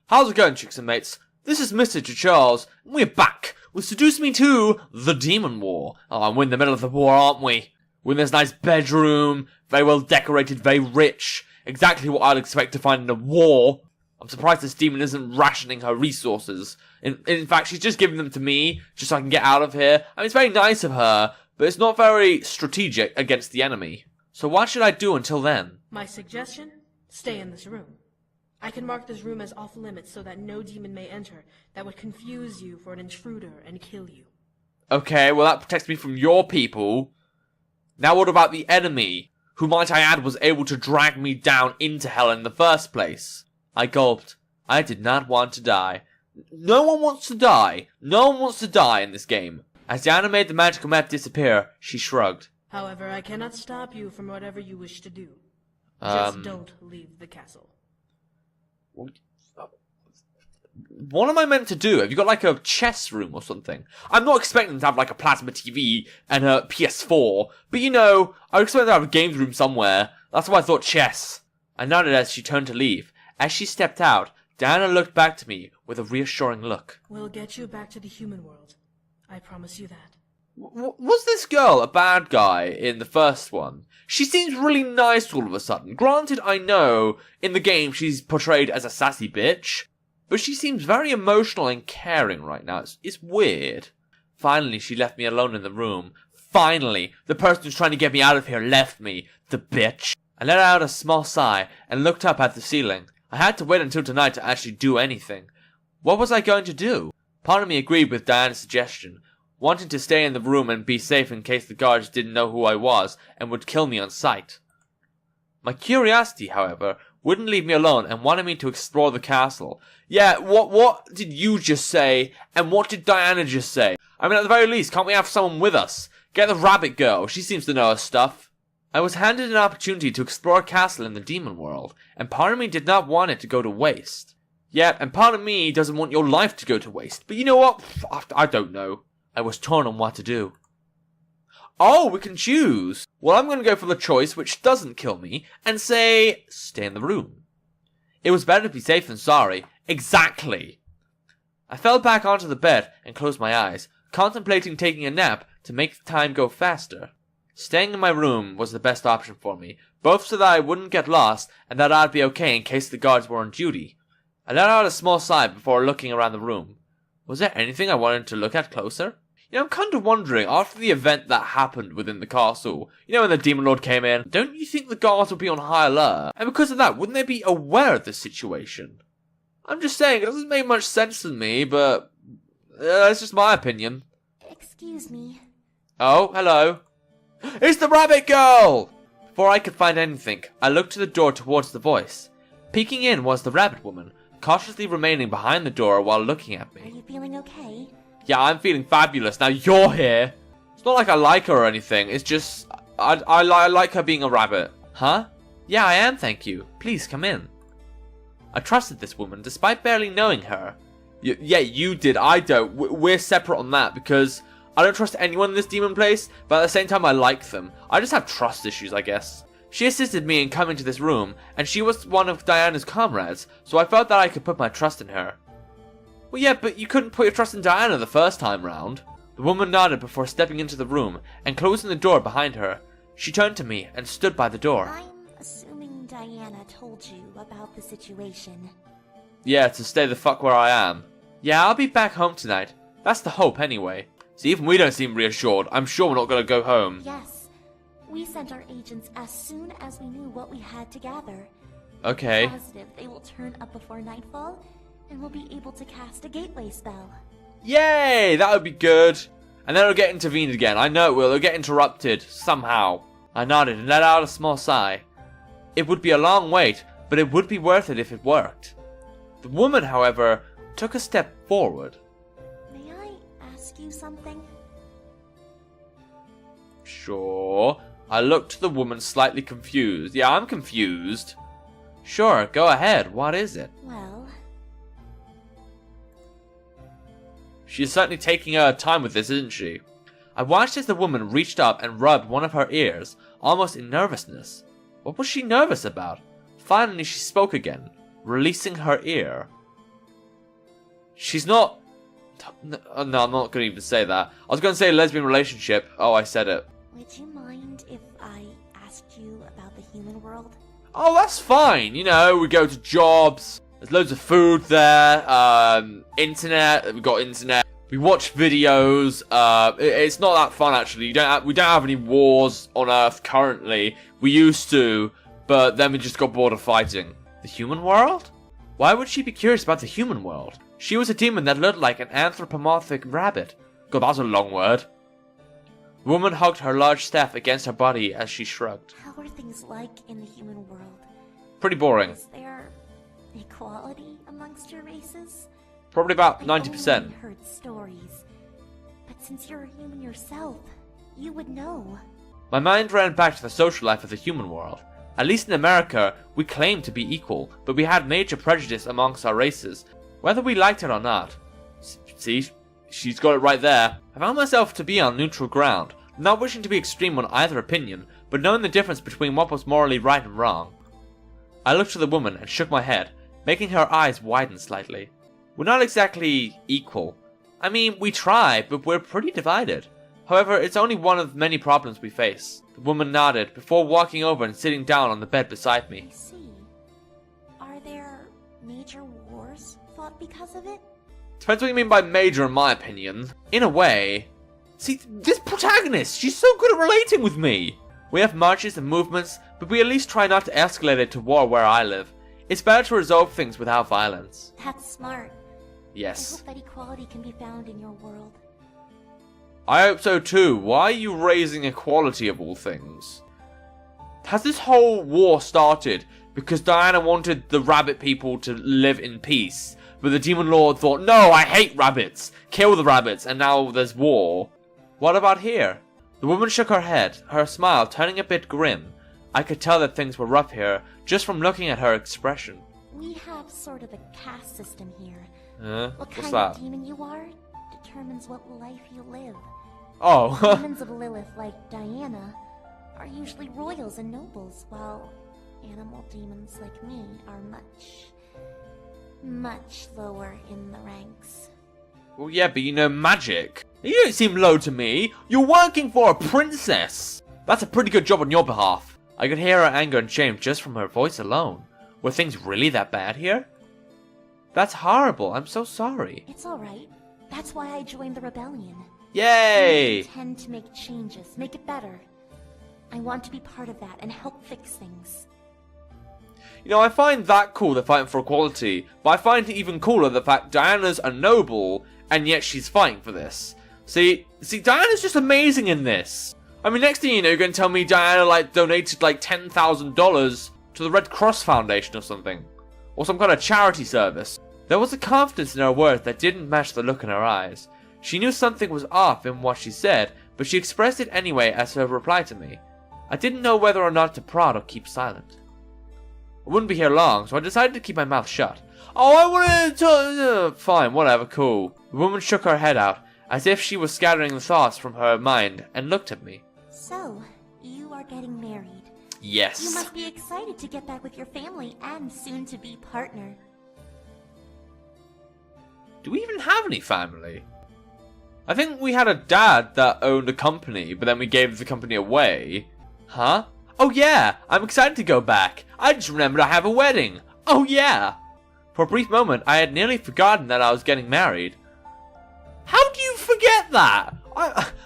How's it going, chicks and mates? This is Mrjacharles, and we're back with Seduce Me to the Demon War. Oh, we're in the middle of the war, aren't we? We're in this nice bedroom, very well decorated, very rich. Exactly what I'd expect to find in a war. I'm surprised this demon isn't rationing her resources. In fact, she's just giving them to me, just so I can get out of here. I mean, it's very nice of her, but it's not very strategic against the enemy. So what should I do until then? My suggestion? Stay in this room. I can mark this room as off-limits so that no demon may enter that would confuse you for an intruder and kill you. Okay, well that protects me from your people. Now what about the enemy, who might I add was able to drag me down into hell in the first place? I gulped. I did not want to die. No one wants to die. No one wants to die in this game. As Diana made the magical map disappear, she shrugged. However, I cannot stop you from whatever you wish to do. Just don't leave the castle. What am I meant to do? Have you got like a chess room or something? I'm not expecting to have like a plasma TV and a PS4, but you know, I would expect to have a games room somewhere. That's why I thought chess. I nodded as she turned to leave. As she stepped out, Diana looked back to me with a reassuring look. We'll get you back to the human world. I promise you that. Was this girl a bad guy in the first one? She seems really nice all of a sudden. Granted, I know in the game she's portrayed as a sassy bitch, but she seems very emotional and caring right now. It's weird. Finally, she left me alone in the room. Finally, the person who's trying to get me out of here left me, the bitch. I let out a small sigh and looked up at the ceiling. I had to wait until tonight to actually do anything. What was I going to do? Part of me agreed with Diana's suggestion, wanting to stay in the room and be safe in case the guards didn't know who I was and would kill me on sight. My curiosity, however, wouldn't leave me alone and wanted me to explore the castle. Yeah, what did you just say, and what did Diana just say? I mean, at the very least, can't we have someone with us? Get the rabbit girl, she seems to know her stuff. I was handed an opportunity to explore a castle in the demon world, and part of me did not want it to go to waste. Yeah, and part of me doesn't want your life to go to waste, but you know what? I don't know. I was torn on what to do. Oh, we can choose. Well, I'm going to go for the choice which doesn't kill me, and say, stay in the room. It was better to be safe than sorry. Exactly. I fell back onto the bed and closed my eyes, contemplating taking a nap to make the time go faster. Staying in my room was the best option for me, both so that I wouldn't get lost and that I'd be okay in case the guards were on duty. I let out a small sigh before looking around the room. Was there anything I wanted to look at closer? You know, I'm kind of wondering, after the event that happened within the castle, you know when the Demon Lord came in, don't you think the guards would be on high alert? And because of that, wouldn't they be aware of this situation? I'm just saying, it doesn't make much sense to me, but that's just my opinion. Excuse me. Oh, hello. It's the rabbit girl! Before I could find anything, I looked to the door towards the voice. Peeking in was the rabbit woman, cautiously remaining behind the door while looking at Are me. you feeling okay? Yeah, I'm feeling fabulous. Now you're here. It's not like I like her or anything. It's just, I like her being a rabbit. Huh? Yeah, I am, thank you. Please come in. I trusted this woman despite barely knowing her. Yeah, you did. I don't. We're separate on that because I don't trust anyone in this demon place, but at the same time I like them. I just have trust issues, I guess. She assisted me in coming to this room, and she was one of Diana's comrades, so I felt that I could put my trust in her. Well, yeah, but you couldn't put your trust in Diana the first time round. The woman nodded before stepping into the room and closing the door behind her. She turned to me and stood by the door. I'm assuming Diana told you about the situation. Yeah, to stay the fuck where I am. Yeah, I'll be back home tonight. That's the hope anyway. See, even we don't seem reassured. I'm sure we're not going to go home. Yes. We sent our agents as soon as we knew what we had to gather. Okay. Positive they will turn up before nightfall, and we'll be able to cast a gateway spell. Yay! That would be good. And then it'll get intervened again. I know it will. It'll get interrupted. Somehow. I nodded and let out a small sigh. It would be a long wait, but it would be worth it if it worked. The woman, however, took a step forward. May I ask you something? Sure. I looked to the woman slightly confused. Yeah, I'm confused. Sure, go ahead. What is it? Well, She's certainly taking her time with this, isn't she? I watched as the woman reached up and rubbed one of her ears, almost in nervousness. What was she nervous about? Finally she spoke again, releasing her ear. She's not... No, I'm not going to even say that. I was going to say lesbian relationship. Oh, I said it. Would you mind if I asked you about the human world? Oh, that's fine. You know, we go to jobs. There's loads of food there. Internet. We got internet. We watch videos. It's not that fun, actually. We don't have any wars on Earth currently. We used to, but then we just got bored of fighting. The human world? Why would she be curious about the human world? She was a demon that looked like an anthropomorphic rabbit. God, that was a long word. The woman hugged her large staff against her body as she shrugged. How are things like in the human world? Pretty boring. Is there equality amongst your races? Probably about I 90%. only heard stories, but since you're a human yourself, you would know. My mind ran back to the social life of the human world. At least in America, we claimed to be equal, but we had major prejudice amongst our races, whether we liked it or not. See, she's got it right there. I found myself to be on neutral ground, not wishing to be extreme on either opinion, but knowing the difference between what was morally right and wrong. I looked to the woman and shook my head, making her eyes widen slightly. We're not exactly equal. I mean, we try, but we're pretty divided. However, it's only one of many problems we face. The woman nodded before walking over and sitting down on the bed beside me. I see. Are there major wars fought because of it? Depends what you mean by major, in my opinion. In a way. See, this protagonist, she's so good at relating with me. We have marches and movements, but we at least try not to escalate it to war where I live. It's better to resolve things without violence. That's smart. I Yes. hope that equality can be found in your world. I hope so too. Why are you raising equality of all things? Has this whole war started because Diana wanted the rabbit people to live in peace, but the demon lord thought, no, I hate rabbits, kill the rabbits, and now there's war? What about here? The woman shook her head, her smile turning a bit grim. I could tell that things were rough here, just from looking at her expression. We have sort of a caste system here. What What's kind that? of demon you are determines what life you live. Oh, Demons of Lilith like Diana are usually royals and nobles, while animal demons like me are much lower in the ranks. well, yeah, but you know magic. You don't seem low to me. You're working for a princess. That's a pretty good job on your behalf. I could hear her anger and shame just from her voice alone. Were things really that bad here? That's horrible. I'm so sorry. It's alright. That's why I joined the rebellion. Yay! I intend to make changes, make it better. I want to be part of that and help fix things. You know, I find that cool, they're fighting for equality, but I find it even cooler the fact Diana's a noble, and yet she's fighting for this. See, Diana's just amazing in this. I mean, next thing you know, you're going to tell me Diana, donated, $10,000 to the Red Cross Foundation or something. Or some kind of charity service. There was a confidence in her words that didn't match the look in her eyes. She knew something was off in what she said, but she expressed it anyway as her reply to me. I didn't know whether or not to prod or keep silent. I wouldn't be here long, so I decided to keep my mouth shut. Oh, I wanted to... fine, whatever, cool. The woman shook her head out, as if she was scattering the thoughts from her mind, and looked at me. So, you are getting married. Yes. You must be excited to get back with your family and soon-to-be partner. Do we even have any family? I think we had a dad that owned a company, but then we gave the company away. Huh? Oh yeah, I'm excited to go back. I just remembered I have a wedding. Oh yeah. For a brief moment, I had nearly forgotten that I was getting married. How do you forget that?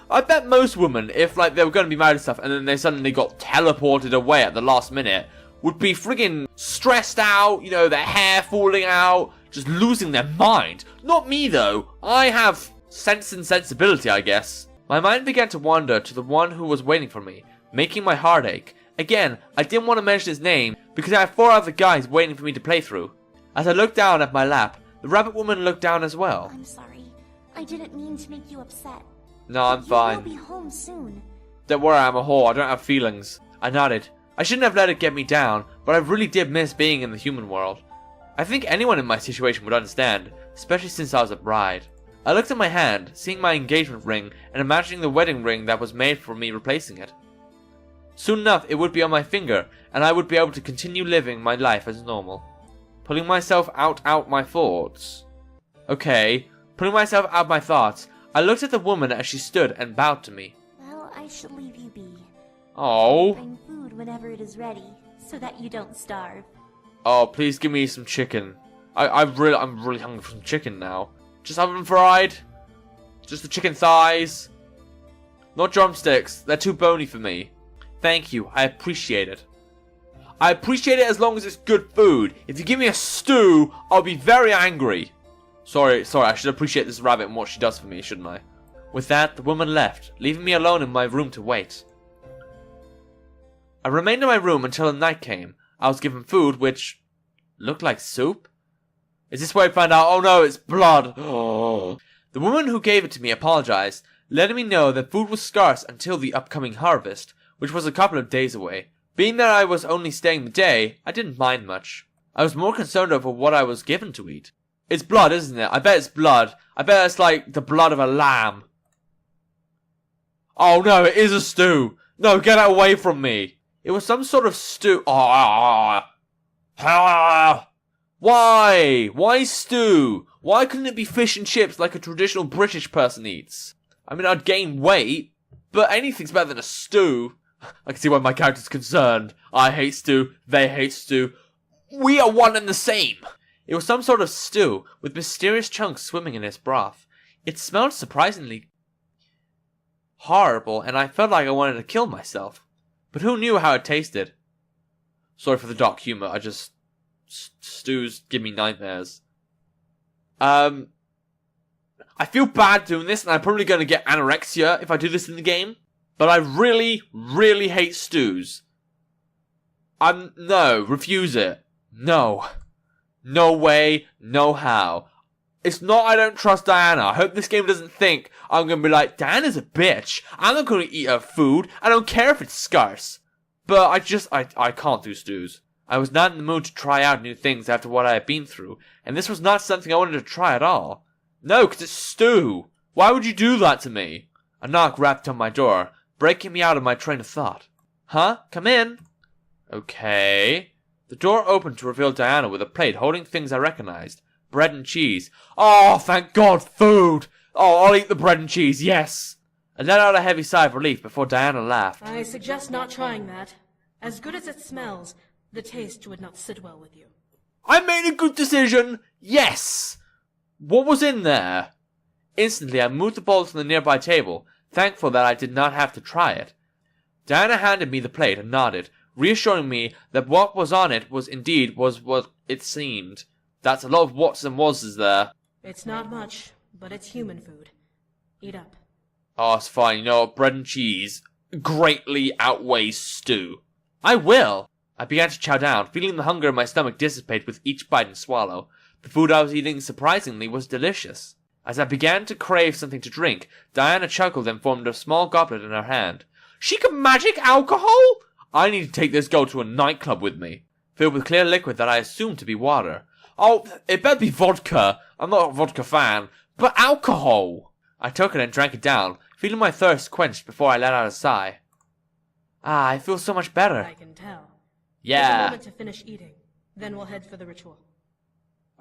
I bet most women, if they were going to be married and stuff, and then they suddenly got teleported away at the last minute, would be friggin' stressed out, their hair falling out, just losing their mind. Not me though. I have sense and sensibility, I guess. My mind began to wander to the one who was waiting for me, making my heart ache. Again, I didn't want to mention his name, because I had 4 other guys waiting for me to play through. As I looked down at my lap, the rabbit woman looked down as well. I'm sorry. I didn't mean to make you upset. No, I'm fine. You will be home soon. Don't worry, I'm a whore. I don't have feelings. I nodded. I shouldn't have let it get me down, but I really did miss being in the human world. I think anyone in my situation would understand, especially since I was a bride. I looked at my hand, seeing my engagement ring, and imagining the wedding ring that was made for me replacing it. Soon enough, it would be on my finger, and I would be able to continue living my life as normal. Pulling myself out my thoughts. Okay, putting myself out of my thoughts, I looked at the woman as she stood and bowed to me. Well, I shall leave you be. Oh. Bring food whenever it is ready, so that you don't starve. Oh, please give me some chicken. I'm really hungry for some chicken now. Just oven fried. Just the chicken thighs. Not drumsticks. They're too bony for me. Thank you. I appreciate it. I appreciate it as long as it's good food. If you give me a stew, I'll be very angry. Sorry, I should appreciate this rabbit and what she does for me, shouldn't I? With that, the woman left, leaving me alone in my room to wait. I remained in my room until the night came. I was given food, which looked like soup. Is this where I found out? Oh no, it's blood. Oh. The woman who gave it to me apologized, letting me know that food was scarce until the upcoming harvest, which was a couple of days away. Being that I was only staying the day, I didn't mind much. I was more concerned over what I was given to eat. It's blood, isn't it? I bet it's blood. I bet it's like the blood of a lamb. Oh no, it is a stew. No, get it away from me. It was some sort of stew. Why? Why stew? Why couldn't it be fish and chips like a traditional British person eats? I mean, I'd gain weight, but anything's better than a stew. I can see why my character's concerned. I hate stew, they hate stew. We are one and the same. It was some sort of stew, with mysterious chunks swimming in its broth. It smelled surprisingly horrible, and I felt like I wanted to kill myself. But who knew how it tasted? Sorry for the dark humor, stews give me nightmares. I feel bad doing this, and I'm probably going to get anorexia if I do this in the game. But I really, really hate stews. No, refuse it. No. No way, no how. It's not I don't trust Diana. I hope this game doesn't think I'm going to be like, Diana's a bitch. I'm not going to eat her food. I don't care if it's scarce. But I can't do stews. I was not in the mood to try out new things after what I had been through. And this was not something I wanted to try at all. No, because it's stew. Why would you do that to me? A knock rapped on my door, breaking me out of my train of thought. Huh? Come in. Okay. The door opened to reveal Diana with a plate holding things I recognized. Bread and cheese. Oh, thank God, food! Oh, I'll eat the bread and cheese, yes! I let out a heavy sigh of relief before Diana laughed. I suggest not trying that. As good as it smells, the taste would not sit well with you. I made a good decision! Yes! What was in there? Instantly, I moved the bowl to the nearby table, thankful that I did not have to try it. Diana handed me the plate and nodded, reassuring me that what was on it was what it seemed. That's a lot of whats and wases there. It's not much, but it's human food. Eat up. Oh, it's fine. You know what? Bread and cheese greatly outweighs stew. I will! I began to chow down, feeling the hunger in my stomach dissipate with each bite and swallow. The food I was eating, surprisingly, was delicious. As I began to crave something to drink, Diana chuckled and formed a small goblet in her hand. She can magic alcohol? I need to take this girl to a nightclub with me, filled with clear liquid that I assumed to be water. Oh, it better be vodka. I'm not a vodka fan, but alcohol. I took it and drank it down, feeling my thirst quenched before I let out a sigh. Ah, I feel so much better. I can tell. Yeah. Take a moment to finish eating. Then we'll head for the ritual.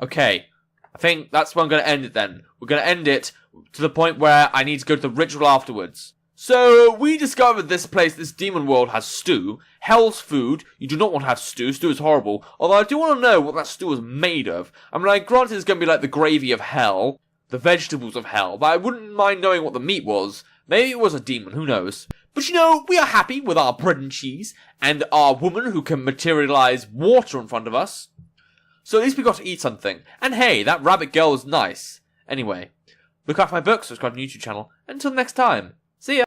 Okay. I think that's where I'm going to end it then. We're going to end it to the point where I need to go to the ritual afterwards. So, we discovered this place, this demon world, has stew. Hell's food. You do not want to have stew. Stew is horrible. Although I do want to know what that stew is made of. I mean, like, granted it's going to be like the gravy of hell, the vegetables of hell, but I wouldn't mind knowing what the meat was. Maybe it was a demon, who knows. But you know, we are happy with our bread and cheese, and our woman who can materialize water in front of us. So at least we got to eat something. And hey, that rabbit girl was nice. Anyway, look out for my books, subscribe to my YouTube channel. Until next time, see ya!